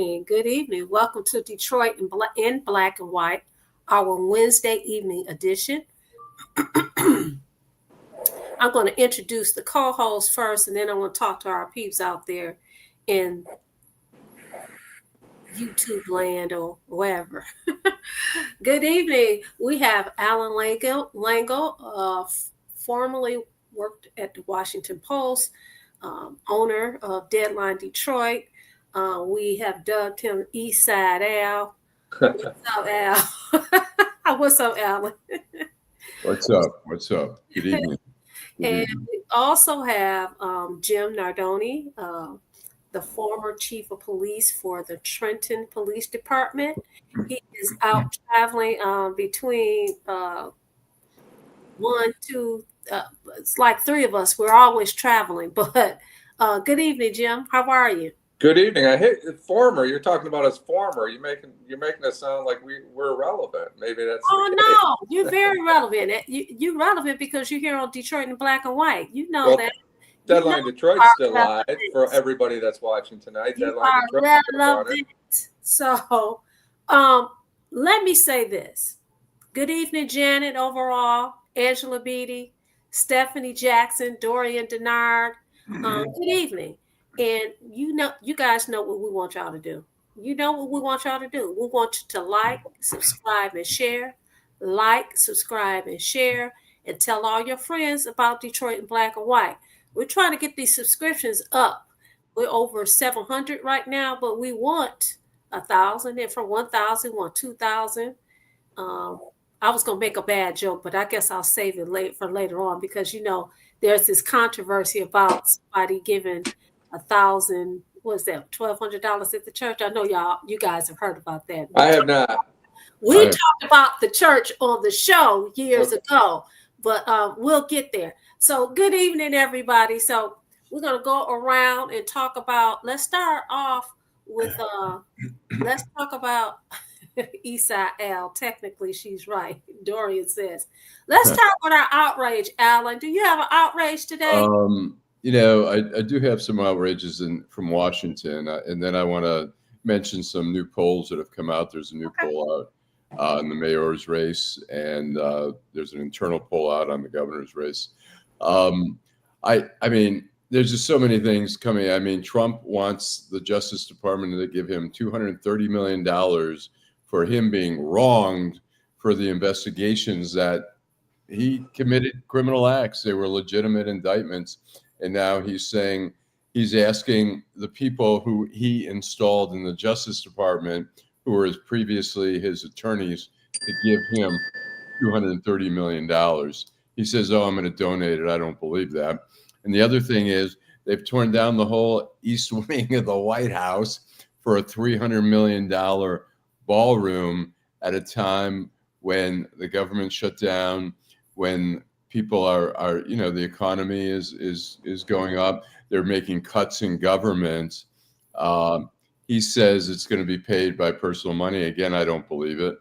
evening. Good evening. Welcome to Detroit in Black and White, our Wednesday evening edition. I'm going to introduce the co-host first, and then I want to talk to our peeps out there in YouTube land or wherever. Good evening. We have Allan Lengel, formerly worked at the Washington Post, owner of Deadline Detroit. We have dubbed him East Side Al. What's up, Al? What's up, Allan? What's up? What's up? Good evening. And we also have Jim Nardone, the former chief of police for the Trenton Police Department. He is out traveling between it's like three of us. We're always traveling. But good evening, Jim. How are you? Good evening. I hate former. You're talking about us former. You're making us sound like we're relevant. Maybe that's. Oh no, you're very relevant. You're relevant because you're here on Detroit in Black and White. You know that. Deadline Detroit's still live for everybody that's watching tonight. Deadline Detroit. Relevant. So, let me say this. Good evening, Janet. Overall, Angela Beatty, Stephanie Jackson, Dorian Denard. Good evening. And you guys know what we want y'all to do. You know what we want y'all to do. We want you to like, subscribe, and share. Like, subscribe, and share. And tell all your friends about Detroit in Black and White. We're trying to get these subscriptions up. We're over 700 right now, but we want 1,000. And from 1,000, we want 2,000. I was going to make a bad joke, but I guess I'll save it for later on because, there's this controversy about somebody giving 1,000, what's that, $1,200 at the church? I know you guys have heard about that. I have not. We talked about the church on the show years ago, but we'll get there. So good evening, everybody. So we're going to go around and talk about, let's start off with, let's talk about Eastside Al. Technically, she's right. Dorian says, let's talk about our outrage, Allan. Do you have an outrage today? I do have some outrages from Washington, and then I want to mention some new polls that have come out. There's a new poll out in the mayor's race, and there's an internal poll out on the governor's race. I mean, there's just so many things coming. I mean, Trump wants the Justice Department to give him $230 million for him being wronged for the investigations that he committed criminal acts. They were legitimate indictments. And now he's asking the people who he installed in the Justice Department, who were previously his attorneys, to give him $230 million. He says, I'm going to donate it. I don't believe that. And the other thing is they've torn down the whole east wing of the White House for a $300 million ballroom at a time when the government shut down, when people are the economy is going up. They're making cuts in government. He says it's going to be paid by personal money. Again, I don't believe it.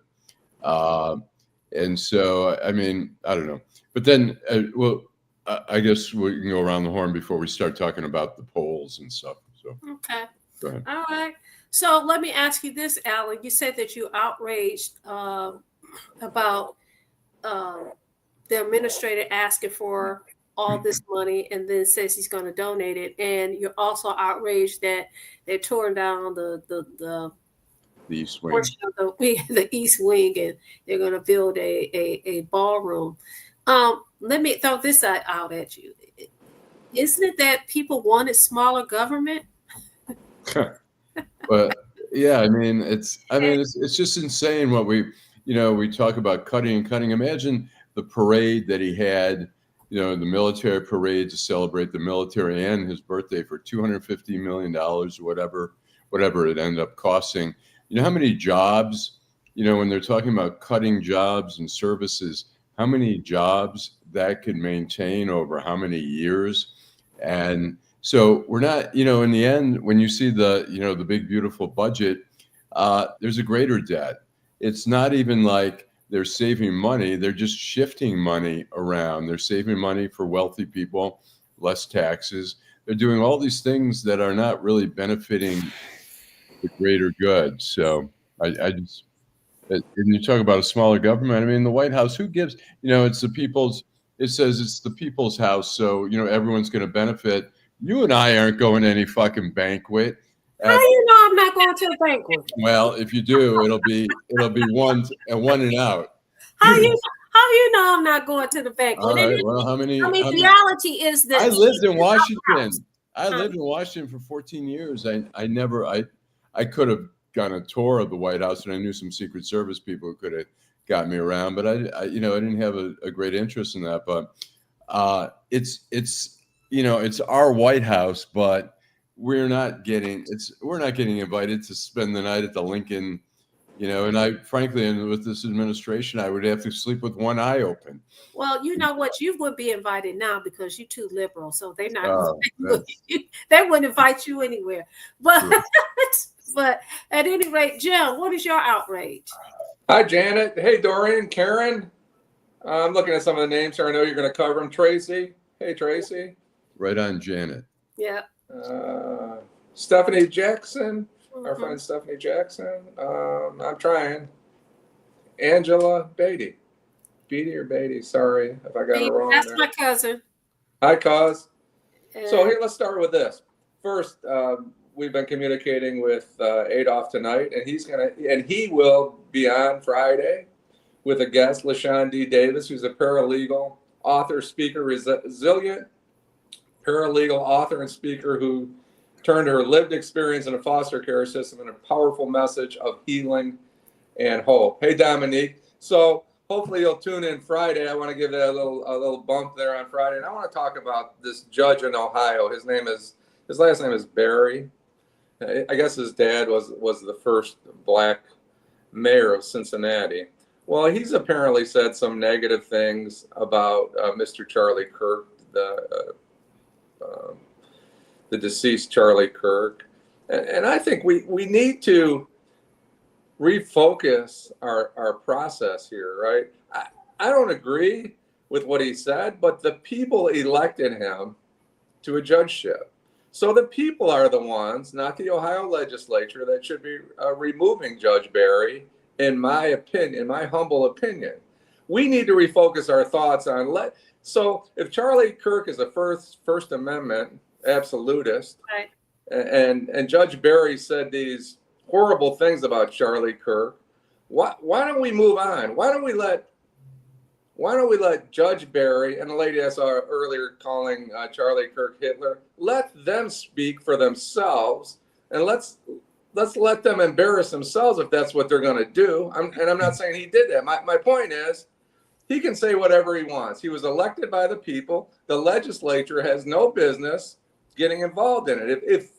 And so, I mean, I don't know. But then, I guess we can go around the horn before we start talking about the polls and stuff. So okay. Go ahead. All right. So let me ask you this, Allan. You said that you outraged about the administrator asking for all this money and then says he's going to donate it. And you're also outraged that they're torn down the East Wing. portion of the East Wing, and they're going to build a ballroom. Let me throw this out at you. Isn't it that people wanted smaller government? But yeah, I mean, it's just insane what we talk about cutting. Imagine the parade that he had, the military parade to celebrate the military and his birthday for $250 million, whatever it ended up costing. You know how many jobs, when they're talking about cutting jobs and services, how many jobs that could maintain over how many years? And so we're not, in the end, when you see the big, beautiful budget, there's a greater debt. It's not even like they're saving money. They're just shifting money around. They're saving money for wealthy people, less taxes. They're doing all these things that are not really benefiting the greater good. So I just, and you talk about a smaller government. I mean, the White House, who gives, it's the people's, it says it's the people's house. So, everyone's going to benefit. You and I aren't going to any fucking banquet. How you know I'm not going to a banquet? Well, if you do, it'll be one and out. How you know I'm not going to the banquet? All right. Well, reality is this. I lived in Washington. I lived in Washington for 14 years. I could have gone a tour of the White House, and I knew some Secret Service people who could have got me around, but I didn't have a great interest in that. But it's our White House, but we're not getting invited to spend the night at the Lincoln. And I frankly, and with this administration, I would have to sleep with one eye open. Well, you know what? You would be invited now because you're too liberal, so they're not. They wouldn't invite you anywhere. But but at any rate, Jim, what is your outrage? Hi, Janet. Hey, Dorian, Karen. I'm looking at some of the names here. I know you're going to cover them. Tracy. Hey, Tracy. Right on, Janet. Yeah. Stephanie Jackson. Our friend Stephanie Jackson. I'm trying. Angela Beatty. Beatty or Beatty? Sorry if I got it wrong. That's my cousin. Hi, cuz. So here, let's start with this. First, we've been communicating with Adolph tonight, and he will be on Friday with a guest, LaShawn D. Davis, who's a paralegal, author, speaker, resilient paralegal, author, and speaker who turned her lived experience in a foster care system into a powerful message of healing and hope. Hey, Dominique. So hopefully you'll tune in Friday. I want to give that a little bump there on Friday. And I want to talk about this judge in Ohio. His last name is Barry. I guess his dad was the first black mayor of Cincinnati. Well, he's apparently said some negative things about Mr. Charlie Kirk, the deceased Charlie Kirk. And I think we need to refocus our process here, right? I don't agree with what he said, but the people elected him to a judgeship. So the people are the ones, not the Ohio legislature, that should be removing Judge Barry, in my opinion, my humble opinion. We need to refocus our thoughts on so if Charlie Kirk is a First Amendment absolutist, right, and Judge Barry said these horrible things about Charlie Kirk, why don't we move on? Why don't we let Judge Barry and the lady I saw earlier calling Charlie Kirk Hitler, let them speak for themselves, and let's let them embarrass themselves if that's what they're going to do. And I'm not saying he did that. My point is, he can say whatever he wants. He was elected by the people. The legislature has no business getting involved in it. If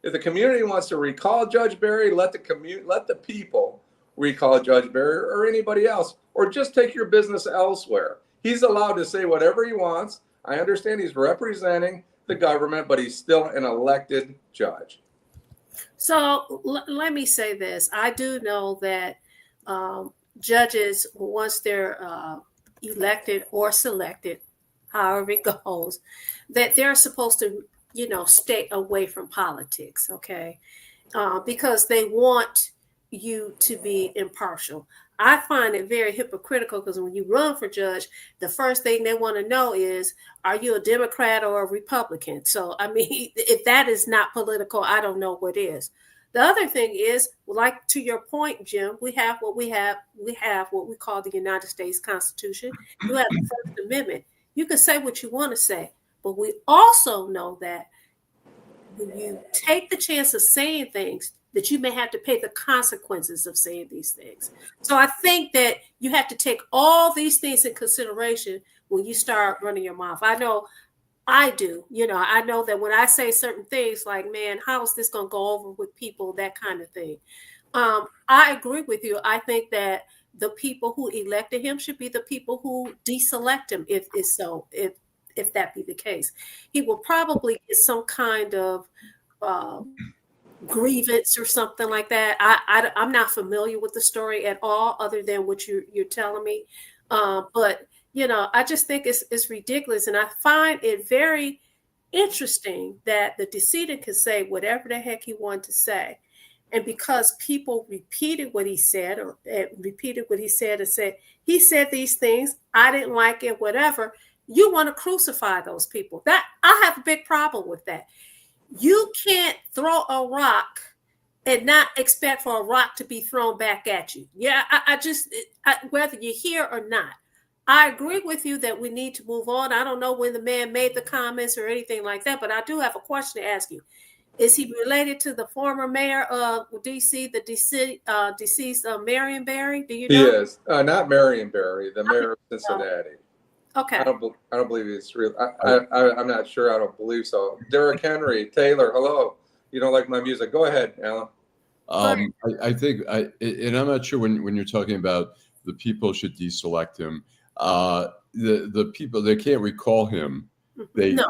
the community wants to recall Judge Barry, let the people recall Judge Barry or anybody else, or just take your business elsewhere. He's allowed to say whatever he wants. I understand he's representing the government, but he's still an elected judge. So let me say this. I do know that judges, once they're elected or selected, however it goes, that they're supposed to, stay away from politics, okay? Because they want you to be impartial. I find it very hypocritical because when you run for judge, the first thing they want to know is, are you a Democrat or a Republican? So, I mean, if that is not political, I don't know what is. The other thing is, like to your point, Jim, we have what we have. We have what we call the United States Constitution. You have the First Amendment. You can say what you want to say, but we also know that when you take the chance of saying things, that you may have to pay the consequences of saying these things. So I think that you have to take all these things in consideration when you start running your mouth. I know I do. I know that when I say certain things like, man, how is this going to go over with people, that kind of thing. I agree with you. I think that the people who elected him should be the people who deselect him, if that be the case. He will probably get some kind of grievance or something like that. I'm not familiar with the story at all, other than what you're telling me. But I just think it's ridiculous, and I find it very interesting that the decedent could say whatever the heck he wanted to say, And because people repeated what he said, and said, he said these things, I didn't like it, whatever, you want to crucify those people. That I have a big problem with that. You can't throw a rock and not expect for a rock to be thrown back at you. Yeah, whether you're here or not, I agree with you that we need to move on. I don't know when the man made the comments or anything like that, but I do have a question to ask you. Is he related to the former mayor of D.C., the deceased Marion Barry? Do you know? He is not Marion Barry, the mayor of Cincinnati. Okay. I don't believe he's real. I'm not sure. I don't believe so. Derrick Henry, Taylor, hello. You don't like my music? Go ahead, Alan. I think, and I'm not sure when you're talking about the people should deselect him. The people, they can't recall him. It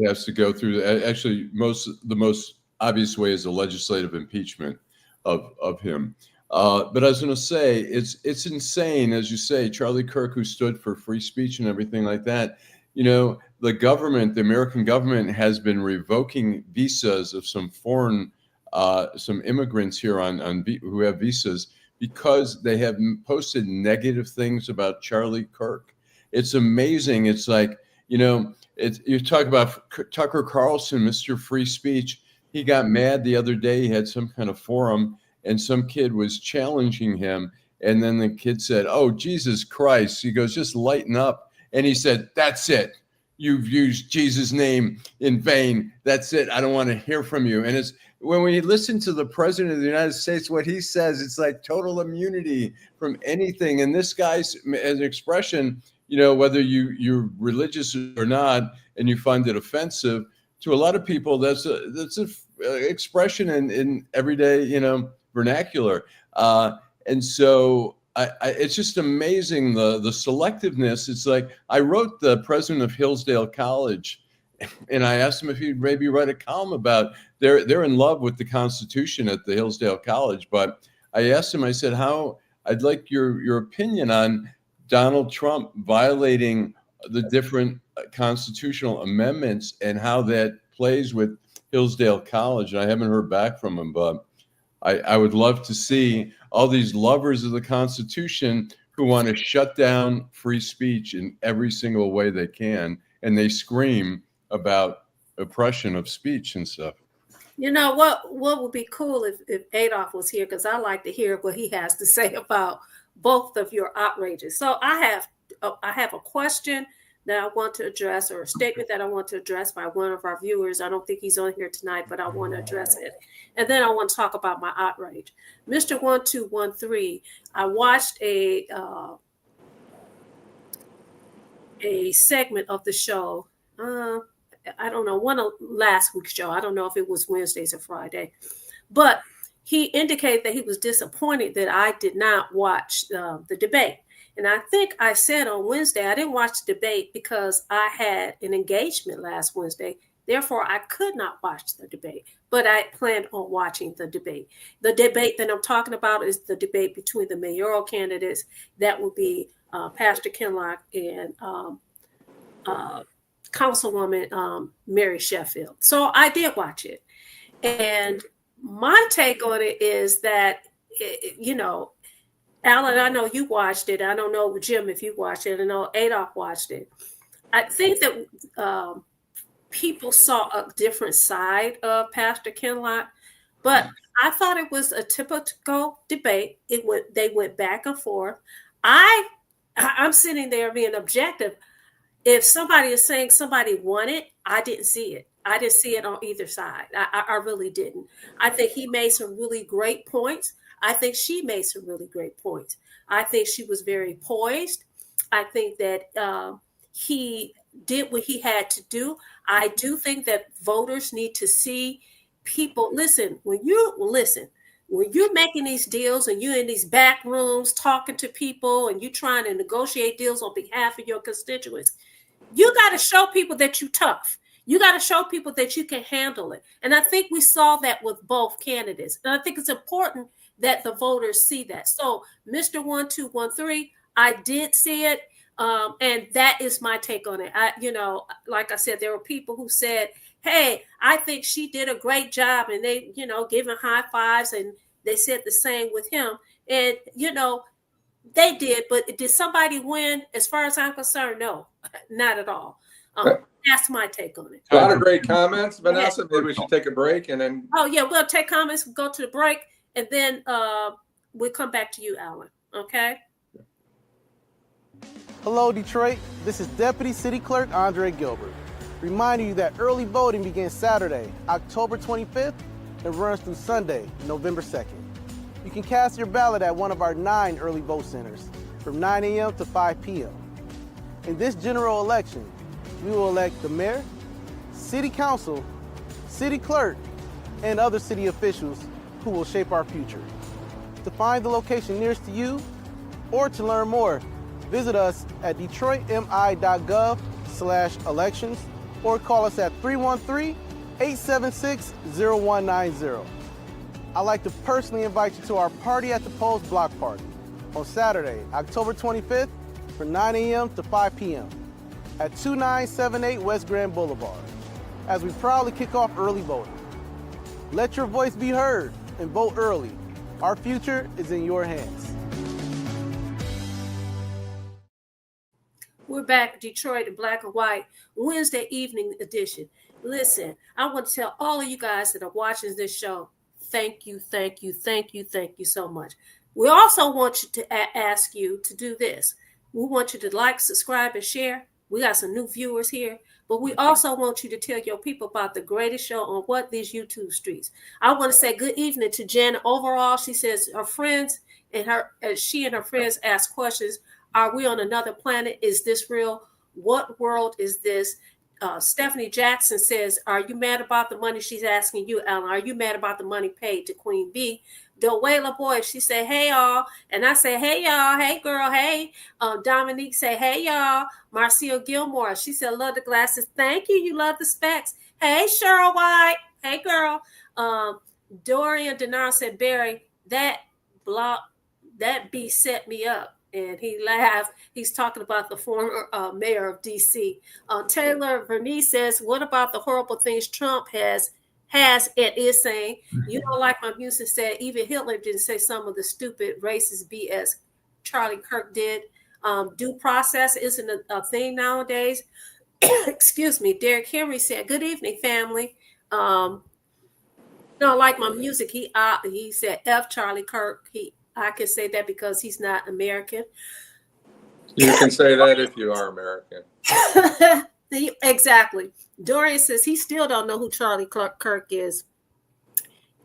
has to go through. Actually, the most obvious way is a legislative impeachment of him. But I was going to say, it's insane, as you say, Charlie Kirk, who stood for free speech and everything like that. You know, the American government has been revoking visas of some some immigrants here who have visas because they have posted negative things about Charlie Kirk. It's amazing. It's like, you know, you talk about Tucker Carlson, Mr. Free Speech. He got mad the other day. He had some kind of forum, and some kid was challenging him. And then the kid said, "Oh, Jesus Christ." He goes, "Just lighten up." And he said, "That's it. You've used Jesus' name in vain. That's it. I don't want to hear from you." And it's when we listen to the president of the United States, what he says, it's like total immunity from anything. And this guy's an expression, you know, whether you're religious or not, and you find it offensive, to a lot of people, that's a expression in everyday, you know, vernacular. And so it's just amazing the selectiveness. It's like I wrote the president of Hillsdale College, and I asked him if he'd maybe write a column about they're in love with the Constitution at the Hillsdale College. But I asked him, I said, I'd like your opinion on Donald Trump violating the different constitutional amendments and how that plays with Hillsdale College. And I haven't heard back from him, but I would love to see all these lovers of the Constitution who want to shut down free speech in every single way they can. And they scream about oppression of speech and stuff. You know, what would be cool if Adolph was here, because I like to hear what he has to say about both of your outrages. So I have a question that I want to address, or a statement that I want to address by one of our viewers. I don't think he's on here tonight, but I want to address it. And then I want to talk about my outrage. Mr. 1213, I watched a segment of the show. I don't know, one of last week's show. I don't know if it was Wednesdays or Friday, but he indicated that he was disappointed that I did not watch the debate. And I think I said on Wednesday, I didn't watch the debate because I had an engagement last Wednesday. Therefore, I could not watch the debate, but I planned on watching the debate. The debate that I'm talking about is the debate between the mayoral candidates. That would be Pastor Kinlock and Councilwoman Mary Sheffield. So I did watch it. And my take on it is that, you know, Allan, I know you watched it. I don't know, Jim, if you watched it. I know Adolph watched it. I think that people saw a different side of Pastor Kinlock, but I thought it was a typical debate. They went back and forth. I'm sitting there being objective. If somebody is saying somebody won it, I didn't see it. I didn't see it on either side. I really didn't. I think he made some really great points. I think she made some really great points. I think she was very poised. I think that he did what he had to do. I do think that voters need to see people. When you're making these deals and you're in these back rooms talking to people and you're trying to negotiate deals on behalf of your constituents, you got to show people that you're tough. You got to show people that you can handle it. And I think we saw that with both candidates. And I think it's important that the voters see that. So, Mr. 1213, I did see it. And that is my take on it. Like I said, there were people who said, hey, I think she did a great job, and they, giving high fives, and they said the same with him. And, they did, but did somebody win? As far as I'm concerned, no, not at all. That's my take on it. A lot of great comments, Vanessa. Maybe we should take a break and then. Oh, yeah, we'll take comments, go to the break, and then we'll come back to you, Allan. Okay? Hello, Detroit. This is Deputy City Clerk Andre Gilbert, reminding you that early voting begins Saturday, October 25th, and runs through Sunday, November 2nd. You can cast your ballot at one of our 9 early vote centers from 9 a.m. to 5 p.m. In this general election, we will elect the mayor, city council, city clerk, and other city officials who will shape our future. To find the location nearest to you or to learn more, visit us at detroitmi.gov/elections or call us at 313-876-0190. I'd like to personally invite you to our Party at the Polls block party on Saturday, October 25th from 9 a.m. to 5 p.m. at 2978 West Grand Boulevard, as we proudly kick off early voting. Let your voice be heard and vote early. Our future is in your hands. We're back, Detroit in Black and White, Wednesday evening edition. Listen, I want to tell all of you guys that are watching this show, thank you so much. We also want you to ask you to do this. We want you to like, subscribe, and share. We got some new viewers here, but we also want you to tell your people about the greatest show on these YouTube streets. I want to say good evening to Jen. Overall, she says her friends and she and her friends ask questions. Are we on another planet? Is this real? What world is this? Stephanie Jackson says, are you mad about the money? She's asking you, Allan, are you mad about the money paid to Queen B? Doela Boy, she said, hey, y'all. And I say, hey, y'all. Hey, girl. Hey. Dominique say, hey, y'all. Marcia Gilmore, she said, love the glasses. Thank you. You love the specs. Hey, Cheryl White. Hey, girl. Dorian Denard said, Barry, that B set me up. And he laughed. He's talking about the former mayor of D.C. Taylor Vernice says, what about the horrible things Trump has and is saying? You don't like my music, said even Hitler didn't say some of the stupid racist BS Charlie Kirk did. Due process isn't a thing nowadays. Excuse me. Derek Henry said, good evening, family. Don't like my music. He said F Charlie Kirk. I can say that because he's not American. You can say that if you are American. Exactly. Dorian says he still don't know who Charlie Kirk is.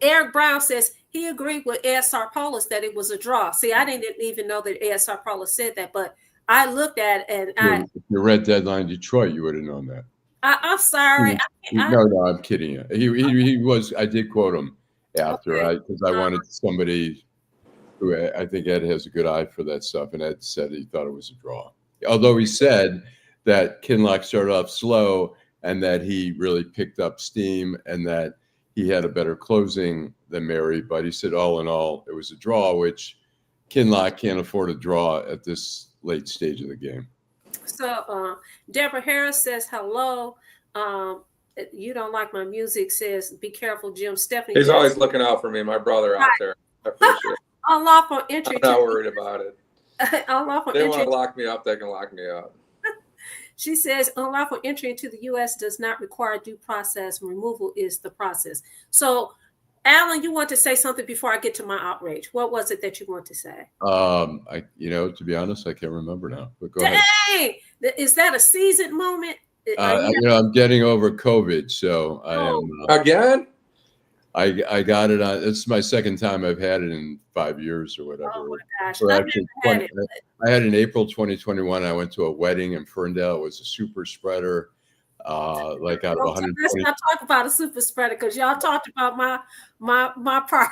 Eric Brown says he agreed with Ed Sarpolis that it was a draw. See, I didn't even know that Ed Sarpolis said that, but I looked at it and if you read Deadline Detroit, you would have known that. I'm sorry. No, I'm kidding you. He was. I did quote him after because I wanted somebody who I think Ed has a good eye for that stuff, and Ed said he thought it was a draw. Although he said that Kinloch started off slow and that he really picked up steam and that he had a better closing than Mary, but he said all in all it was a draw, which Kinloch can't afford a draw at this late stage of the game. So Deborah Harris says hello. You don't like my music, says be careful, Jim. Stephanie. He's always looking out for me, my brother out there. I appreciate it. Unlawful entry. I'm not worried about it. Unlawful they entry. want to lock me up, they can lock me up. She says unlawful entry into the U.S. does not require due process. Removal is the process. So, Allan, you want to say something before I get to my outrage. What was it that you want to say? To be honest, I can't remember now. But go ahead. Is that a seasoned moment? I'm getting over COVID, so I am. Again? I got it on. It's my second time I've had it in 5 years or whatever. Oh my gosh! I had it in April 2021. I went to a wedding in Ferndale. It was a super spreader. Like out of 120. Let's not talk about a super spreader because y'all talked about my part.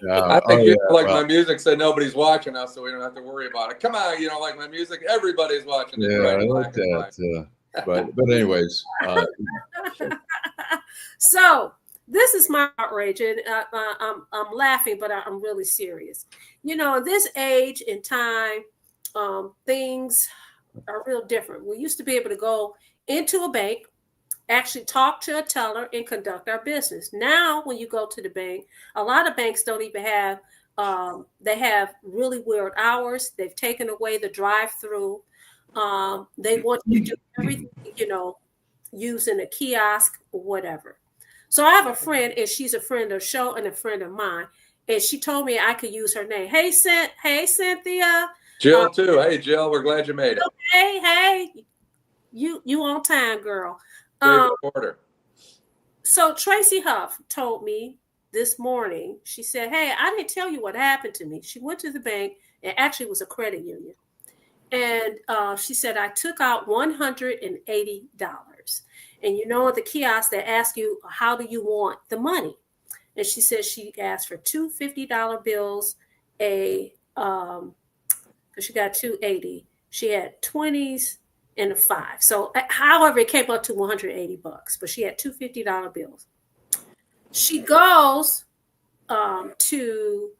I think you don't like my music, so nobody's watching us, so we don't have to worry about it. Come on, you don't like my music? Everybody's watching. Yeah, I like that. But anyways. So. This is my outrage, and I'm laughing, but I'm really serious. In this age and time, things are real different. We used to be able to go into a bank, actually talk to a teller, and conduct our business. Now, when you go to the bank, a lot of banks don't even have, they have really weird hours. They've taken away the drive-through. They want you to do everything, using a kiosk or whatever. So I have a friend, and she's a friend of Show and a friend of mine, and she told me I could use her name. Hey, Cynthia. Jill too. Hey, Jill, we're glad you made it. Hey, you on time, girl. Favorite order. So Tracy Huff told me this morning, she said, hey, I didn't tell you what happened to me. She went to the bank, and actually it was a credit union. And she said, I took out $180. And at the kiosk, they ask you, how do you want the money? And she said she asked for two $50 bills, because she got 280. She had 20s and a 5. So however, it came up to $180, but she had two $50 bills. She goes to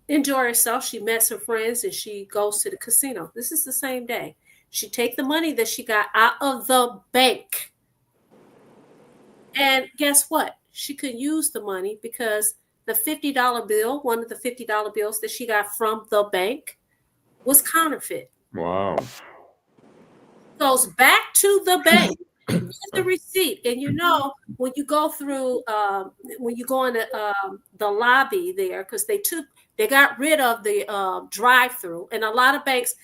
enjoy herself. She met some friends, and she goes to the casino. This is the same day. She take the money that she got out of the bank. And guess what? She couldn't use the money because the $50 bill, one of the $50 bills that she got from the bank, was counterfeit. Wow. Goes back to the bank with the receipt. And when you go through, when you go in the lobby there, because they got rid of the drive-through, and a lot of banks,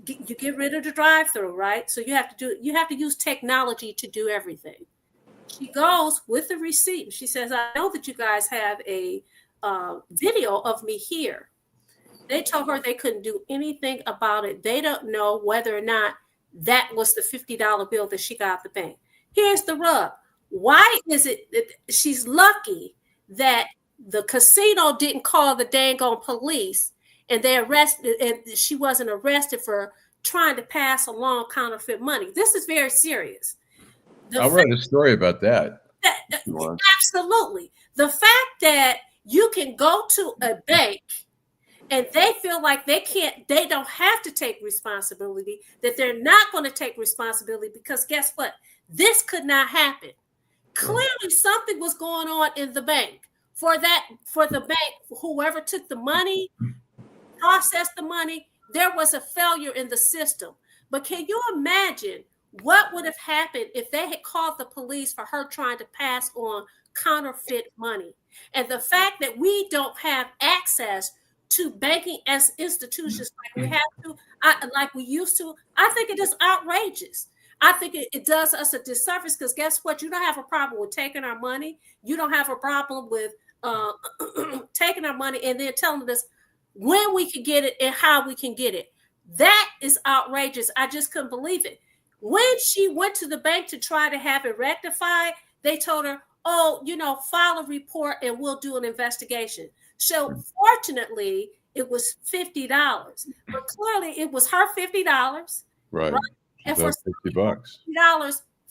you get rid of the drive-through, right? So you have to use technology to do everything. She goes with the receipt. She says, I know that you guys have a video of me here. They told her they couldn't do anything about it. They don't know whether or not that was the $50 bill that she got at the bank. Here's the rub. Why is it that she's lucky that the casino didn't call the dang on police and they arrested, and she wasn't arrested for trying to pass along counterfeit money? This is very serious. I'll write a story about that. Absolutely. The fact that you can go to a bank and they feel like they don't have to take responsibility, that they're not going to take responsibility, because guess what? This could not happen. Clearly something was going on in the bank. For the bank, whoever took the money, processed the money, there was a failure in the system. But can you imagine what would have happened if they had called the police for her trying to pass on counterfeit money? And the fact that we don't have access to banking as institutions like we used to, I think it is outrageous. I think it does us a disservice, because guess what? You don't have a problem with taking our money. You don't have a problem with taking our money and then telling us when we can get it and how we can get it. That is outrageous. I just couldn't believe it. When she went to the bank to try to have it rectified, they told her, file a report and we'll do an investigation. So fortunately, it was $50, but clearly it was her $50. Right. And for $50.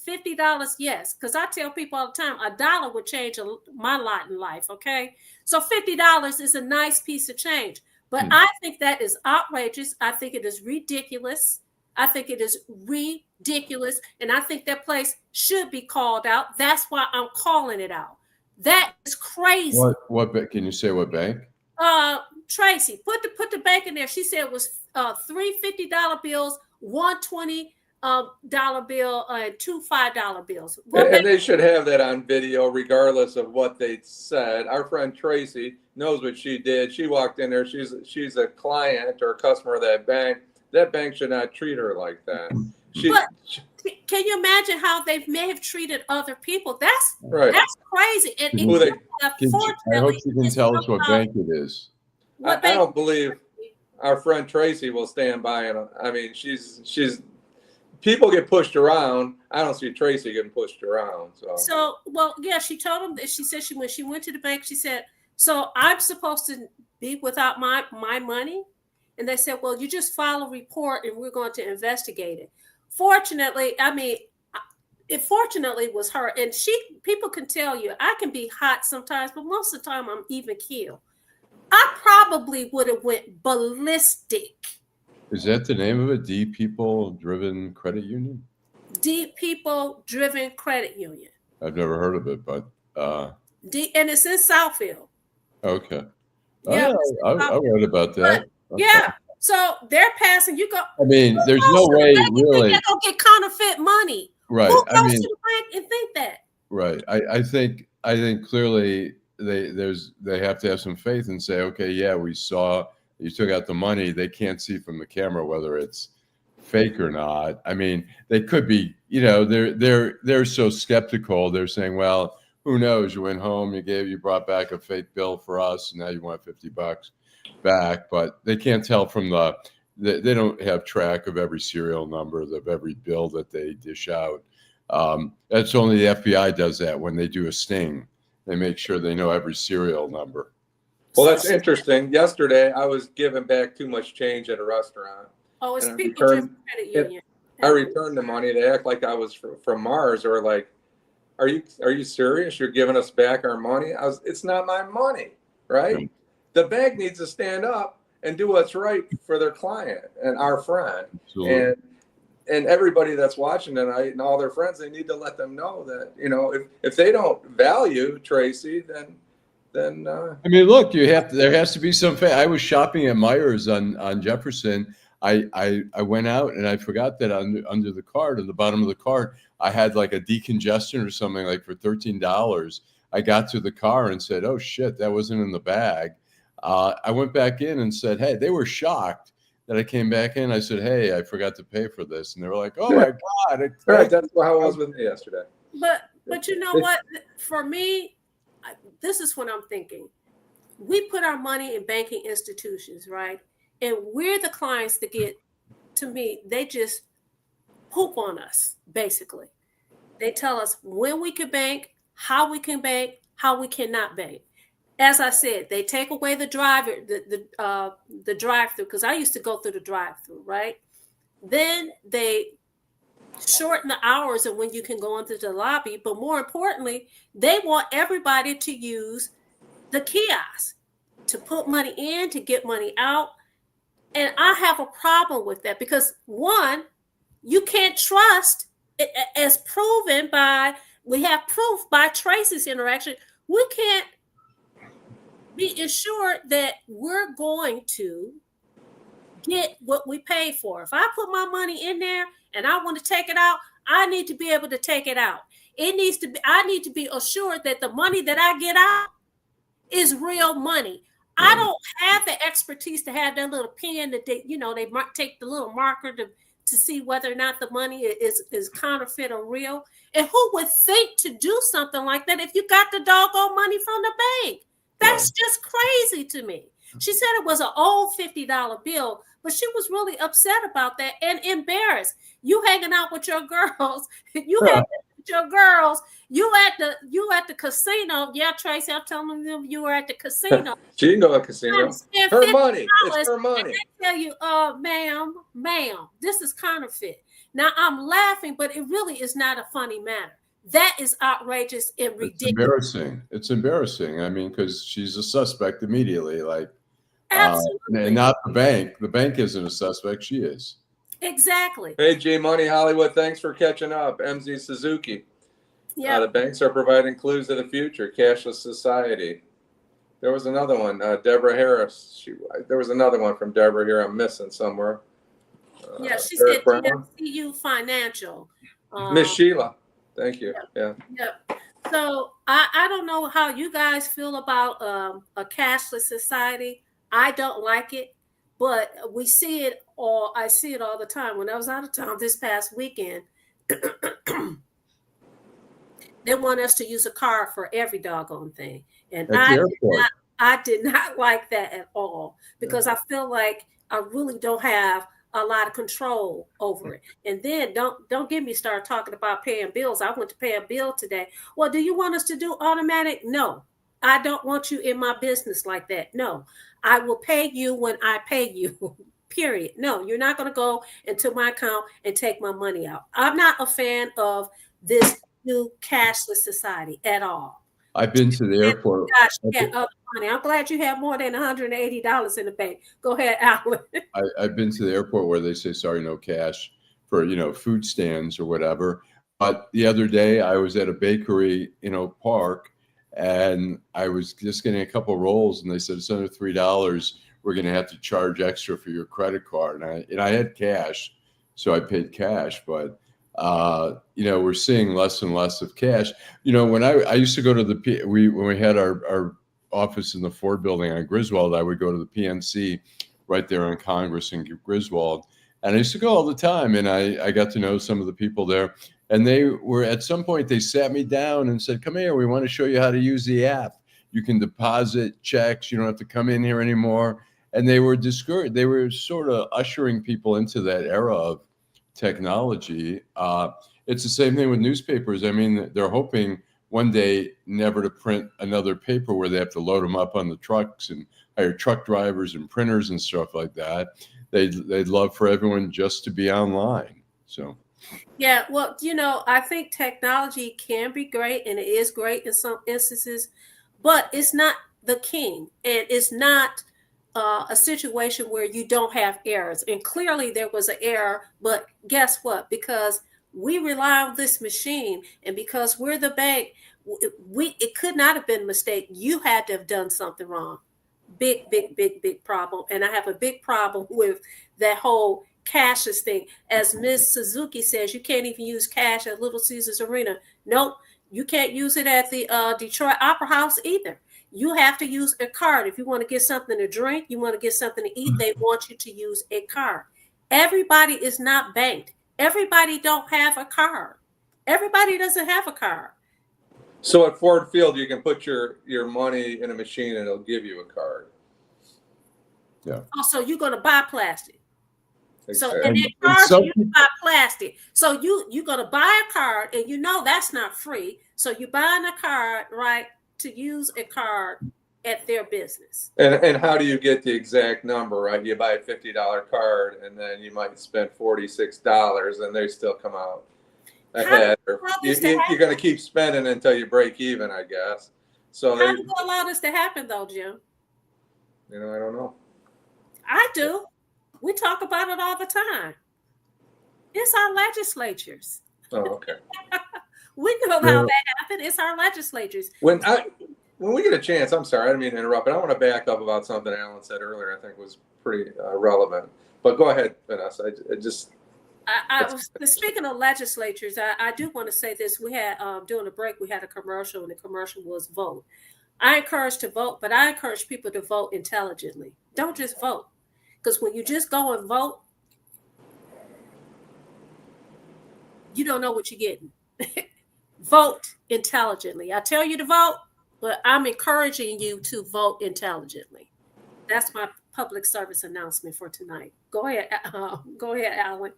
$50, yes. Because I tell people all the time, $1 would change my lot in life, okay? So $50 is a nice piece of change. But I think that is outrageous. I think it is ridiculous. And I think that place should be called out. That's why I'm calling it out. That is crazy. What can you say what bank? Tracy, put the bank in there. She said it was three $50 bills, one $20 bill, and two $5 bills. And they should have that on video, regardless of what they said. Our friend Tracy knows what she did. She walked in there. She's a client or a customer of that bank. That bank should not treat her like that. Can you imagine how they may have treated other people? That's right. That's crazy. And I hope you can tell us what bank it is. I don't believe our friend Tracy will stand by it. I mean, she's people get pushed around. I don't see Tracy getting pushed around. She told him that. She said when she went to the bank, she said, so I'm supposed to be without my money? And they said, well, you just file a report and we're going to investigate it. Fortunately, it fortunately was her. And people can tell you, I can be hot sometimes, but most of the time I'm even keel. I probably would have went ballistic Is that the name of it? D People Driven Credit Union? D People Driven Credit Union. I've never heard of it, but and it's in Southfield. okay. Yeah, I read about that. Yeah. So they're passing. You go. I mean, there's no way really. They're gonna get counterfeit money. Right. Who goes to the bank and think that? Right. I think clearly they have to have some faith and say, okay, yeah, we saw you took out the money. They can't see from the camera whether it's fake or not. I mean, they could be, they're so skeptical. They're saying, well, who knows? You went home, you brought back a fake bill for us, and now you want $50 back. But they can't tell from they don't have track of every serial number of every bill that they dish out. That's only the FBI does that when they do a sting. They make sure they know every serial number. Well, that's interesting. Yesterday, I was giving back too much change at a restaurant. Oh, it's People Driven Credit Union. I returned the money. They act like I was from Mars, or like, are you serious? You're giving us back our money? It's not my money, right? Yeah. The bank needs to stand up and do what's right for their client and our friend. Absolutely. And everybody that's watching tonight and all their friends, they need to let them know that, if they don't value Tracy, then I mean, look, there has to be some I was shopping at Myers on Jefferson. I went out and I forgot that under the card, at the bottom of the card, I had like a decongestant or something like for $13. I got to the car and said, oh shit, that wasn't in the bag. I went back in and said, hey, they were shocked that I came back in. I said, hey, I forgot to pay for this. And they were like, oh my God. Right, that's how it was with me yesterday. But you know what? For me, this is what I'm thinking. We put our money in banking institutions, right? And we're the clients that get, to me, they just poop on us, basically. They tell us when we can bank, how we can bank, how we cannot bank. As I said, they take away the the drive-through, because I used to go through the drive-through, right? Then they shorten the hours of when you can go into the lobby. But more importantly, they want everybody to use the kiosk to put money in, to get money out. And I have a problem with that because, one, you can't trust, as proven by, we have proof by Tracy's interaction, we can't be assured that we're going to get what we paid for. If I put my money in there and I want to take it out, I need to be able to take it out. I need to be assured that the money that I get out is real money. I don't have the expertise to have that little pen that they might take the little marker to see whether or not the money is counterfeit or real. And who would think to do something like that if you got the doggone money from the bank? That's just crazy to me. She said it was an old $50 bill, but she was really upset about that and embarrassed. You hanging out with your girls, you at the casino. Yeah, Tracy, I'm telling them you were at the casino. She didn't go to the casino. Her money. It's her money. I tell you, ma'am, this is counterfeit. Now I'm laughing, but it really is not a funny matter. That is outrageous and ridiculous. It's embarrassing. I mean, because she's a suspect immediately. Like, absolutely. And not the bank. The bank isn't a suspect. She is. Exactly. Hey, G Money Hollywood, thanks for catching up. MZ Suzuki. Yeah. The banks are providing clues to the future. Cashless society. There was another one. Deborah Harris. There was another one from Deborah here. I'm missing somewhere. Yeah, she said GFCU Financial. Miss Sheila. Thank you. Yeah. So I don't know how you guys feel about a cashless society. I don't like it, but we see it all. I see it all the time. When I was out of town this past weekend, they want us to use a card for every doggone thing. And I did not like that at all, because I feel like I really don't have a lot of control over it. And then don't get me started talking about paying bills. I went to pay a bill today. Well, do you want us to do automatic? No, I don't want you in my business like that. No, I will pay you when I pay you, period. No, you're not going to go into my account and take my money out. I'm not a fan of this new cashless society at all. I've been to the airport. Get other money. I'm glad you have more than $180 in the bank. Go ahead, Allan. I've been to the airport where they say, sorry, no cash for, food stands or whatever. But the other day I was at a bakery in Oak Park and I was just getting a couple rolls and they said, it's under $3. We're going to have to charge extra for your credit card. And I had cash, so I paid cash. But, we're seeing less and less of cash. When I used to go to when we had our office in the Ford building on Griswold, I would go to the PNC right there on Congress in Griswold. And I used to go all the time. And I got to know some of the people there. And they were, at some point, they sat me down and said, come here, we want to show you how to use the app. You can deposit checks. You don't have to come in here anymore. And they were discouraged. They were sort of ushering people into that era of technology. It's the same thing with newspapers. I mean, they're hoping one day never to print another paper where they have to load them up on the trucks and hire truck drivers and printers and stuff like that. They'd love for everyone just to be online. So. Yeah, well, I think technology can be great, and it is great in some instances, but it's not the king, and it's not a situation where you don't have errors. And clearly there was an error, but guess what? Because we rely on this machine, and because we're the bank, it could not have been a mistake. You had to have done something wrong. Big problem. And I have a big problem with that whole cashless thing. As Ms. Suzuki says, you can't even use cash at Little Caesars Arena. Nope, you can't use it at the Detroit Opera House either. You have to use a card. If you want to get something to drink, you want to get something to eat, they want you to use a card. Everybody is not banked. Everybody don't have a card. Everybody doesn't have a card. So at Ford Field, you can put your money in a machine and it'll give you a card. Yeah. Also, you're going to buy plastic. Exactly. So and that card, you buy plastic. So you're going to buy a card, and that's not free. So you're buying a card, right, to use a card at their business. And how do you get the exact number, right? You buy a $50 card, and then you might spend $46, and they still come out ahead. You're going to keep spending until you break even, I guess. So how do you allow this to happen, though, Jim? I don't know. I do. We talk about it all the time. It's our legislatures. Oh, okay. We know how that happened. It's our legislatures. When we get a chance, I'm sorry, I didn't mean to interrupt, but I want to back up about something Allan said earlier. I think was pretty relevant. But go ahead, Vanessa. Speaking of legislatures, I do want to say this. We had during the break, we had a commercial, and the commercial was vote. I encourage to vote, but I encourage people to vote intelligently. Don't just vote. Because when you just go and vote, you don't know what you're getting. Vote intelligently. I tell you to vote, but I'm encouraging you to vote intelligently. That's my public service announcement for tonight. Go ahead, Allan.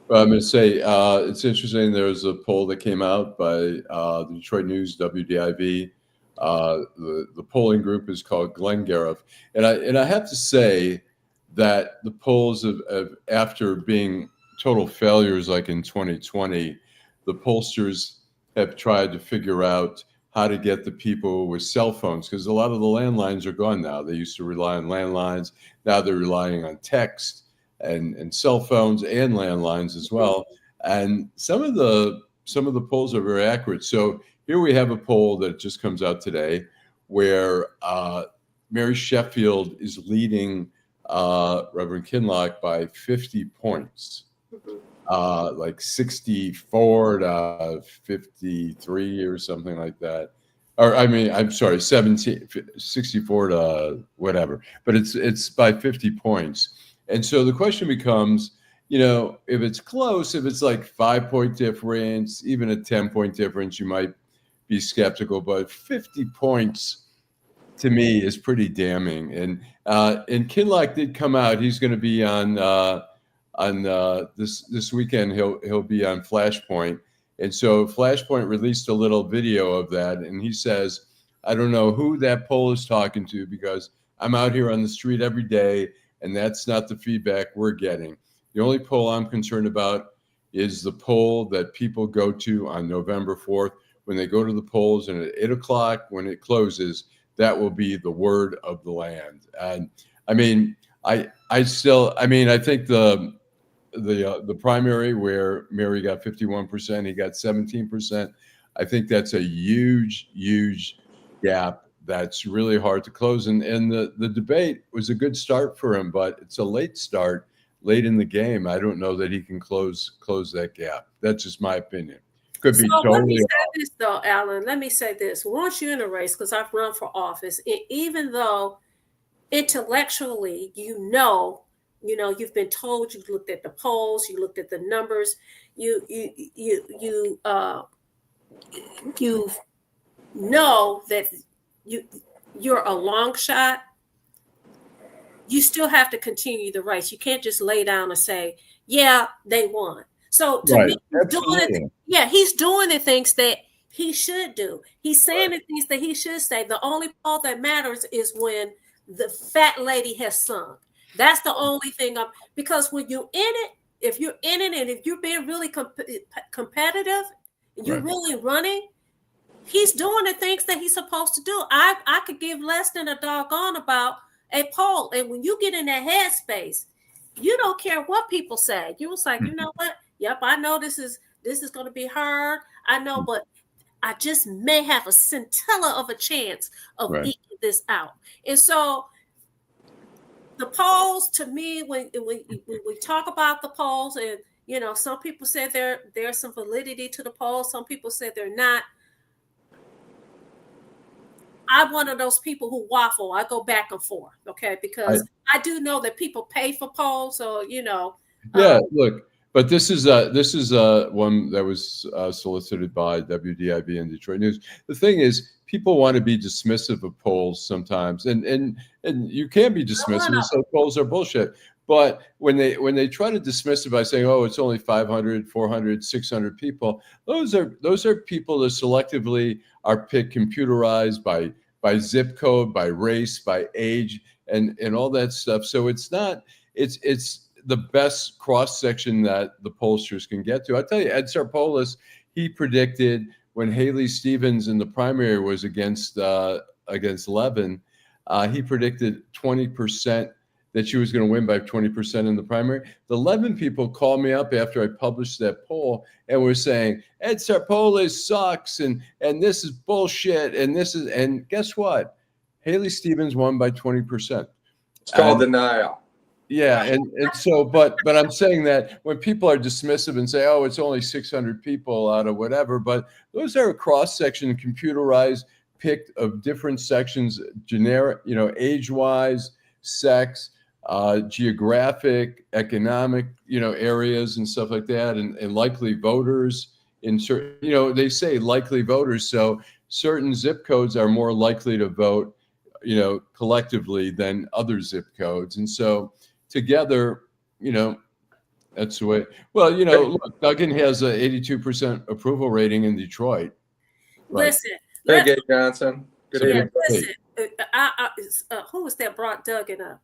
Well, I'm going to say it's interesting. There was a poll that came out by the Detroit News, WDIV. The polling group is called Lengel, and I have to say that the polls of after being total failures like in 2020, the pollsters have tried to figure out how to get the people with cell phones, because a lot of the landlines are gone now. They used to rely on landlines. Now they're relying on text and cell phones and landlines as well. And some of the polls are very accurate. So here we have a poll that just comes out today where Mary Sheffield is leading Reverend Kinloch by 50 points, like 64 to 53 or something like that. Or I'm sorry, 64 to whatever. But it's by 50 points. And so the question becomes, if it's close, if it's like 5-point difference, even a 10-point difference, you might be skeptical. But 50 points to me is pretty damning. And Kinloch did come out. He's going to be on this weekend. He'll be on Flashpoint, and so Flashpoint released a little video of that, and he says, "I don't know who that poll is talking to, because I'm out here on the street every day, and that's not the feedback we're getting. The only poll I'm concerned about is the poll that people go to on November 4th when they go to the polls, and at 8 o'clock when it closes." that will be the word of the land. And I mean, I think the primary where Mary got 51%, he got 17%. I think that's a huge gap that's really hard to close. And the debate was a good start for him, but it's a late start, late in the game. I don't know that he can close that gap. That's just my opinion. Could be so totally. let me say this though, Allan. Let me say this. Once you're in a race, because I've run for office, even though intellectually you've been told, you looked at the polls, you looked at the numbers, you know that you're a long shot. You still have to continue the race. You can't just lay down and say, yeah, they won. So to me, he's doing the things that he should do. He's saying the things that he should say. The only poll that matters is when the fat lady has sung. That's the only thing because when you're in it, if you're in it and if you're being really competitive, and you're really running, he's doing the things that he's supposed to do. I could give less than a doggone about a poll. And when you get in that headspace, you don't care what people say. You was like, you know what? Yep, I know this is going to be hard. I know, but I just may have a scintilla of a chance of eking this out. And so the polls, to me, when we talk about the polls, and some people say there's some validity to the polls, some people say they're not. I'm one of those people who waffle. I go back and forth, okay? Because I do know that people pay for polls, so look, but this is one that was solicited by WDIV and Detroit News. The thing is, people want to be dismissive of polls sometimes, and you can be dismissive and say polls are bullshit. But when they try to dismiss it by saying, oh, it's only 500, 400, 600 people, those are people that selectively are picked, computerized by zip code, by race, by age, and all that stuff. So it's the best cross section that the pollsters can get to. I tell you, Ed Sarpolis, he predicted when Haley Stevens in the primary was against Levin, he predicted 20%. That she was going to win by 20% in the primary. The 11 people called me up after I published that poll and were saying, Ed Sarpolis sucks and this is bullshit and guess what? Haley Stevens won by 20%. It's called denial. Yeah, and so, but I'm saying that when people are dismissive and say, oh, it's only 600 people out of whatever, but those are a cross-section, computerized, picked of different sections, generic, age-wise, sex, geographic, economic, areas and stuff like that, and likely voters in certain, they say likely voters. So certain zip codes are more likely to vote, collectively than other zip codes. And so together, that's the way. Well, look, Duggan has a 82% approval rating in Detroit. Listen. Hey, Gabe Johnson. Good evening. Listen, who was that brought Duggan up?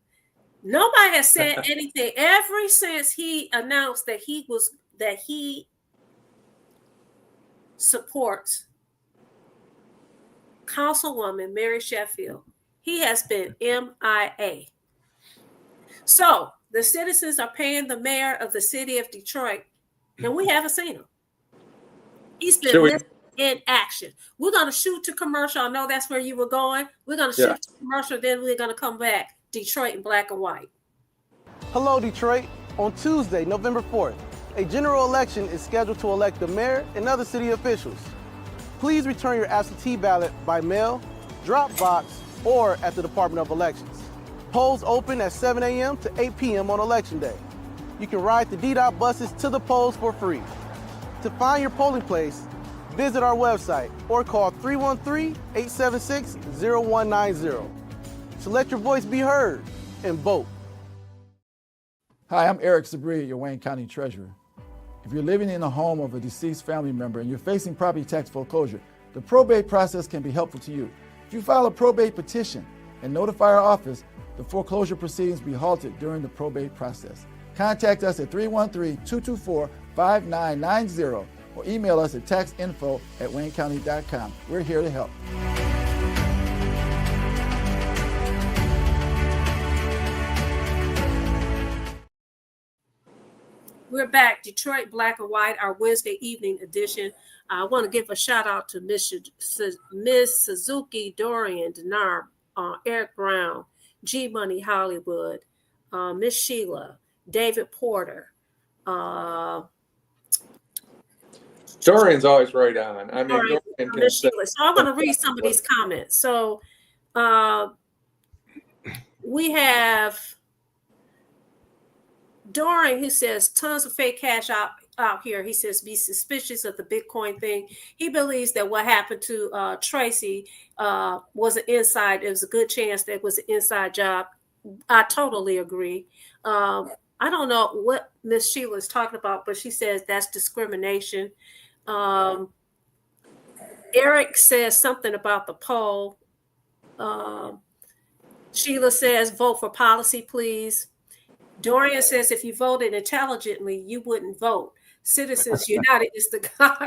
Nobody has said anything ever since he announced that he supports Councilwoman Mary Sheffield. He has been MIA. So the citizens are paying the mayor of the city of Detroit, and we haven't seen him. He's been missing in action. We're going to shoot to commercial. I know that's where you were going. We're going to shoot to commercial, then we're going to come back. Detroit in black and white. Hello, Detroit. On Tuesday, November 4th, a general election is scheduled to elect the mayor and other city officials. Please return your absentee ballot by mail, drop box, or at the Department of Elections. Polls open at 7 a.m. to 8 p.m. on Election Day. You can ride the DDOT buses to the polls for free. To find your polling place, visit our website or call 313-876-0190. So let your voice be heard and vote. Hi, I'm Eric Sabri, your Wayne County Treasurer. If you're living in a home of a deceased family member and you're facing property tax foreclosure, the probate process can be helpful to you. If you file a probate petition and notify our office, the foreclosure proceedings will be halted during the probate process. Contact us at 313-224-5990 or email us at taxinfo@waynecounty.com. We're here to help. we're back. Detroit Black and White, our Wednesday evening edition. I want to give a shout out to Miss Suzuki, Dorian, Denard, Eric Brown, G Money Hollywood, Miss Sheila, David Porter. Dorian's always right on. I mean, Dorian can So I'm going to read some of these comments. So we have Dorian, who says tons of fake cash out here. He says be suspicious of the Bitcoin thing. He believes that what happened to Tracy was an inside. It was a good chance that it was an inside job. I totally agree. I don't know what Miss Sheila is talking about, but she says that's discrimination. Eric says something about the poll. Sheila says vote for policy, please. Dorian says if you voted intelligently, you wouldn't vote. Citizens United is the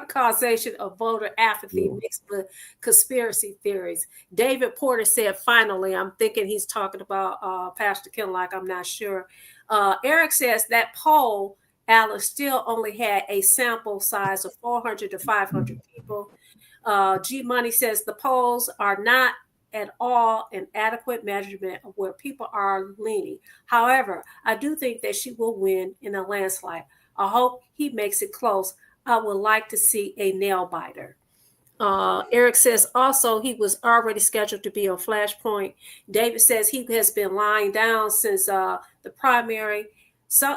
causation of voter apathy mixed with conspiracy theories. David Porter said, finally, I'm thinking he's talking about Pastor Kinlock. I'm not sure. Eric says that poll, Allan, still only had a sample size of 400 to 500 people. G Money says the polls are not at all an adequate measurement of where people are leaning. However, I do think that she will win in a landslide. I hope he makes it close. I would like to see a nail biter. Eric says also he was already scheduled to be on Flashpoint. David says he has been lying down since the primary. So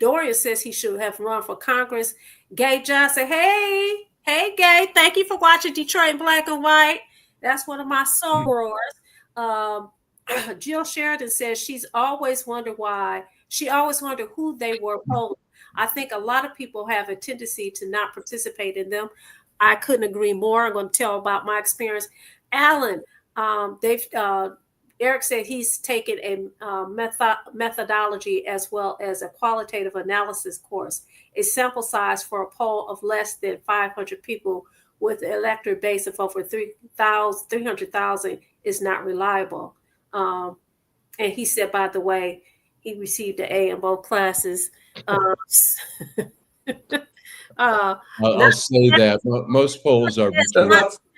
Dorian says he should have run for Congress. Gay Johnson, hey Gay, thank you for watching Detroit Black and White. That's one of my sorors. Jill Sheridan says she's always wondered why. She always wondered who they were polling. I think a lot of people have a tendency to not participate in them. I couldn't agree more. I'm going to tell about my experience. Allan, Eric said he's taken a methodology as well as a qualitative analysis course. A sample size for a poll of less than 500 people with an electorate base of over 300,000 is not reliable. And he said, by the way, he received an A in both classes. I'll say that most polls are between.